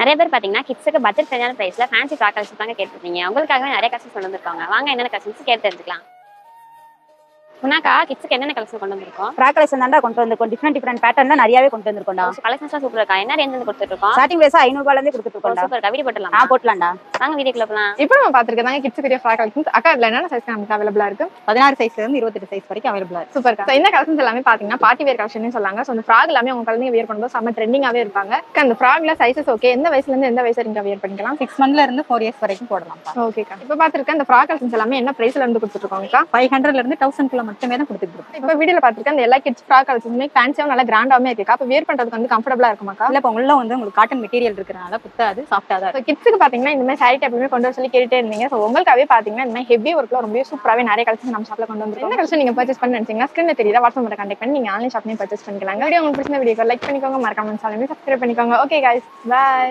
நிறைய பேர் பாத்தீங்கன்னா கிட்ஸுக்கு பட்ஜெட் ஃப்ரெண்ட்லியான பிரைஸ்ல ஃபேன்சி ஃப்ராக் கலெக்ஷன் தாங்க கேட்டிருக்கீங்க. உங்களுக்காகவே நிறைய கலெக்ஷன்ஸ் கொண்டு வந்திருக்காங்க. வாங்க என்னென்ன கலெக்ஷன்ஸ் கேட்டு தெரிஞ்சுக்கலாம். குணாக்கா கிட்ஸுக்கு என்னென்ன கலெக்ஷன் கொண்டு வந்திருக்கோம்? ஃப்ராக் கலெக்ஷன் தான்டா கொண்டு வந்திருக்கோம். டிஃபரெண்ட் பேட்டர்ன்ல நிறையவே கொண்டு வந்திருக்கோம்டா. கலெக்ஷன்ஸ்லாம் சூப்பரா இருக்கா? என்ன ரேஞ்சில இருந்து கொடுத்துட்டு இருக்கோம்? ஸ்டார்டிங் பிரைஸ் 500 ரூபாயில இருந்து கொடுத்துட்டு இருக்கோம்டா. சூப்பர். வீடியோ போட்டுடலாமா? போட்லாம்டா. வாங்க வீடியோக்குள்ள போலாம். இப்போ நம்ம பாத்துருக்கதாங்க கிட்ஸ் பெரிய ஃப்ராக் கலெக்ஷன்ஸ். அக்கா இதுல என்னென்ன சைஸ் நமக்கு அவைலபிளா இருக்கு? 16 சைஸ்ல இருந்து 28 சைஸ் வரைக்கும் அவைலபிளா இருக்கு. சூப்பர். சோ இந்த கலெக்ஷன்ஸ் எல்லாமே பாத்தீங்கன்னா பார்ட்டி வேர் கலெக்ஷன் சொல்லாங்க. சோ இந்த ஃப்ராக் எல்லாமே உங்க குழந்தைங்க வியர் பண்ணும்போது செம்ம ட்ரெண்டிங்காவே இருப்பாங்க. அந்த ஃப்ராக்ல சைஸஸ் ஓகே, எந்த வயசுல இருந்து எந்த வயசு வரைக்கும் வியர் பண்ணிக்கலாம்? 6 மந்த்ல இருந்து 4 இயர்ஸ் வரைக்கும் போடலாம். ஓகேக்கா. இப்போ பாத்துருக்க இந்த ஃப்ராக் கலெக்ஷன்ஸ் எல்லாமே என்ன பிரைஸ்ல இருந்து கொடுத்துட்டு இருக்கோம்க்கா? 500ல இருந்து 1000 குள்ள மட்டுமே தான் கொடுத்துட்டு இருக்கோம். இப்போ வீடியோல பாத்துருக்க அந்த எல்லா கிட்ஸ் ஃப்ராக் கலெக்ஷன்ஸுமே ஃபேன்சியாவும் நல்லா கிராண்டாவே இருக்குக்கா. அப்ப வியர் பண்றதுக்கு வந்து கம்ஃபர்டபுளா இருக்குமாக்கா? இல்ல இப்ப உள்ள வந்து உங்களுக்கு காட்டன் மெட்டீரியல் இருக்கறனால குத்தாது, சாஃப்ட்டா தான் இருக்கும். கிட்ஸ்க்கு பாத்தீங்கன்னா இந்த மாதிரி சாரி டைப்லயுமே கொண்டு வர சொல்லி கேட்டுட்டே இருந்தீங்க. சோ உங்களுக்காகவே பாத்தீங்கன்னா இந்த மாதிரி ஹெவி ஒர்க்ல ரொம்ப சூப்பராவே நிறைய கலெக்ஷன் நம்ம ஷாப்ல கொண்டு வந்திருக்கோம். என்ன கலெக்ஷன் நீங்க பர்ச்சேஸ் பண்ண நினைச்சீங்கன்னா ஸ்கிரீன்ல தெரியுதா, வாட்ஸ்அப் நம்பர் கான்டாக்ட் பண்ணி நீங்க ஆன்லைன் ஷாப்லயே பர்ச்சேஸ் பண்ணிக்கலாம். வீடியோ உங்களுக்கு பிடிச்ச வீடியோக்கு லைக் பண்ணிக்கோங்க, மறக்காம சேனலை சப்ஸ்கிரைப் பண்ணிக்கோங்க. Okay guys, by.